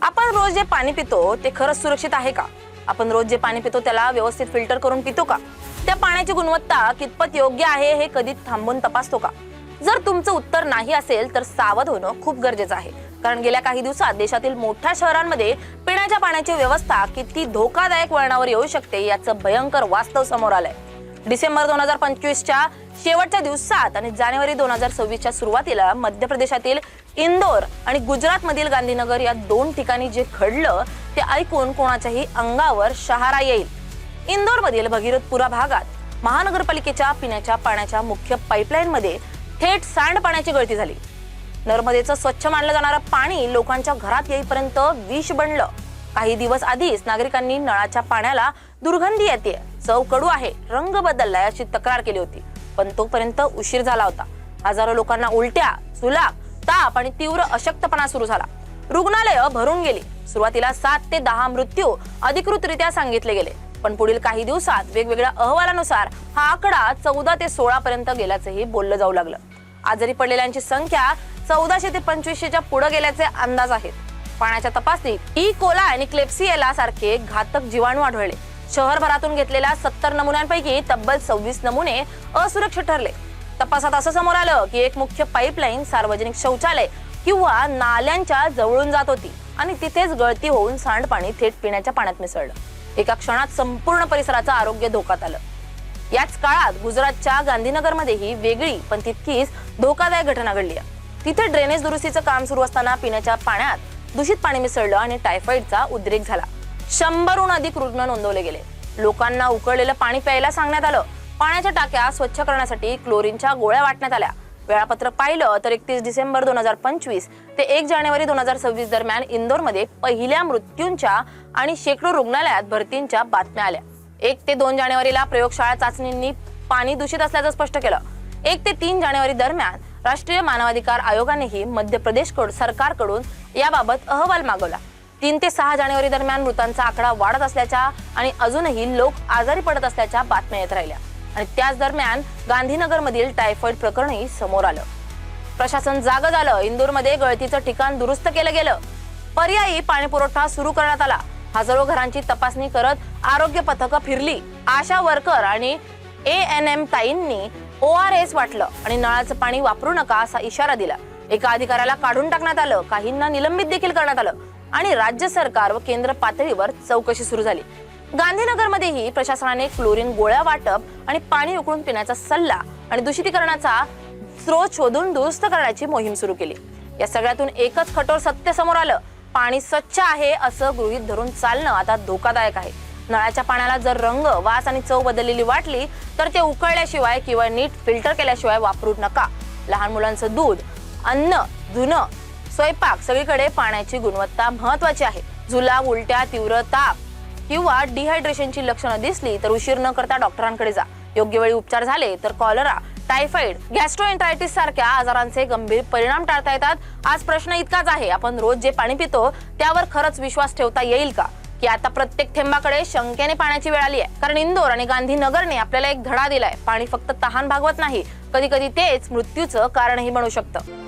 आपण रोज जे पाणी पितो ते खरंच सुरक्षित आहे का? आपण रोज जे पाणी पितो त्याला व्यवस्थित फिल्टर करून पितो का? त्या पाण्याची गुणवत्ता कितपत योग्य आहे हे कधी थांबून तपासतो का? जर तुमचं उत्तर नाही असेल तर सावध होणं खूप गरजेचं आहे, कारण गेल्या काही दिवसात देशातील मोठ्या शहरांमध्ये पिण्याच्या पाण्याची व्यवस्था किती धोकादायक वळणावर येऊ शकते याचं भयंकर वास्तव समोर आलंय. डिसेंबर 2025च्या शेवटच्या दिवसात आणि जानेवारी 2026च्या सुरुवातीला मध्य प्रदेशातील इंदोर आणि गुजरात मधील गांधीनगर या दोन ठिकाणी जे घडलं ते ऐकून कोणाच्याही अंगावर शहारा येईल. इंदोर मधील भगीरथपुरा भागात महानगरपालिकेच्या पिण्याच्या पाण्याच्या मुख्य पाईपलाईन मध्ये थेट सांडपाण्याची गळती झाली. नर्मदेचं स्वच्छ मानलं जाणारं पाणी लोकांच्या घरात येईपर्यंत विष बनलं. काही दिवस आधीच नागरिकांनी नळाच्या पाण्याला दुर्गंधी येते, चव कडू आहे, रंग बदललाय अशी तक्रार केली होती, पण तोपर्यंत उशीर झाला होता. हजारो लोकांना उलट्या, सुलाख, ताप आणि तीव्र अशक्तपणा सुरू झाला. रुग्णालयं भरून गेली. सुरुवातीला 7 ते 10 मृत्यू अधिकृतरित्या सांगितले गेले, पण पुढील काही दिवसात वेगवेगळ्या अहवालानुसार हा आकडा 14 ते 16 पर्यंत गेल्याचंही बोललं जाऊ लागलं. आजारी पडलेल्यांची संख्या 1400 ते 2500च्या पुढे गेल्याचे अंदाज आहेत. पाण्याच्या तपासणीत ई कोला आणि क्लेप्सिएला सारखे घातक जीवाणू आढळले. शहरभरातून घेतलेल्या 70 नमुन्यांपैकी तब्बल 26 नमुने असुरक्षित ठरले. तपासात असं समोर आलं की एक मुख्य पाईपलाईन सार्वजनिक शौचालय किंवा नाल्यांच्या जवळून जात होती आणि तिथेच गळती होऊन सांडपाणी थेट पिण्याच्या पाण्यात मिसळलं. एका क्षणात संपूर्ण परिसराचं आरोग्य धोक्यात आलं. याच काळात गुजरातच्या गांधीनगरमध्येही वेगळी पण तितकीच धोकादायक घटना घडली. तिथे ड्रेनेज दुरुस्तीचं काम सुरू असताना पिण्याच्या पाण्यात दूषित पाणी मिसळलं आणि टायफॉइडचा उद्रेक झाला. 100हून अधिक रुग्ण नोंदवले गेले. लोकांना उकळलेलं पाणी प्यायला सांगण्यात आलं. पाण्याच्या टाक्या स्वच्छ करण्यासाठी क्लोरीनच्या गोळ्या वाटण्यात आल्या. वेळापत्रक पाहिलं तर 31 डिसेंबर 2025 ते 1 जानेवारी 2026 दरम्यान इंदोरमध्ये पहिल्या मृत्यूंच्या आणि शेकडो रुग्णालयात भरतींच्या बातम्या आल्या. 1 ते 2 जानेवारीला प्रयोगशाळा चाचणींनी पाणी दूषित असल्याचं स्पष्ट केलं. 1 ते 3 जानेवारी दरम्यान राष्ट्रीय मानवाधिकार आयोगानेही मध्य प्रदेश सरकारकडून याबाबत अहवाल मागवला. 3 ते 6 जानेवारी दरम्यान मृतांचा आकडा वाढत असल्याच्या आणि अजूनही लोक आजारी पडत असल्याच्या बातम्या येत राहिल्या. आणि त्याच दरम्यान गांधीनगर मधील टायफॉइड प्रकरणही समोर आलं. प्रशासन जागं झालं. इंदोरमध्ये गळतीचं ठिकाण दुरुस्त केलं गेलं. पर्यायी पाणी पुरवठा सुरू करण्यात आला. हजारो घरांची तपासणी करत आरोग्य पथकं फिरली. आशा वर्कर आणि ANM ताईंनी ORS वाटलं आणि नळाचं पाणी वापरू नका असा इशारा दिला. एका अधिकाऱ्याला काढून टाकण्यात आलं. काहींना निलंबित देखील करण्यात आलं आणि राज्य सरकार व केंद्र पातळीवर चौकशी सुरू झाली. गांधीनगरमध्येही प्रशासनाने क्लोरीन गोळ्या वाटप आणि पाणी उकळून पिण्याचा सल्ला आणि दूषितीकरणाचा स्रोत शोधून दुरुस्त करण्याची मोहीम सुरू केली. या सगळ्यातून एकच कठोर सत्य समोर आलं. पाणी स्वच्छ आहे असं गृहीत धरून चालणं आता धोकादायक आहे. नळाच्या पाण्याला जर रंग, वास आणि चव बदललेली वाटली तर ते उकळल्याशिवाय किंवा नीट फिल्टर केल्याशिवाय वापरू नका. लहान मुलांचं दूध, अन्न, धुणं, स्वयंपाक सगळीकडे पाण्याची गुणवत्ता महत्वाची आहे. जुलाब, उलट्या, तीव्र ताप किंवा डिहायड्रेशनची लक्षणं दिसली तर उशीर न करता डॉक्टरांकडे जा. योग्य वेळी उपचार झाले तर कॉलरा, टायफॉइड, गॅस्ट्रोएंटरायटिस सारख्या आजारांचे गंभीर परिणाम टाळता येतात. आज प्रश्न इतकाच आहे, आपण रोज जे पाणी पितो त्यावर खरंच विश्वास ठेवता येईल का? की आता प्रत्येक थेंबाकडे शंकेने पाण्याची वेळ आली आहे? कारण इंदोर आणि गांधीनगरने आपल्याला एक धडा दिलाय. पाणी फक्त तहान भागवत नाही, कधी कधी तेच मृत्यूचं कारणही बनू शकतं.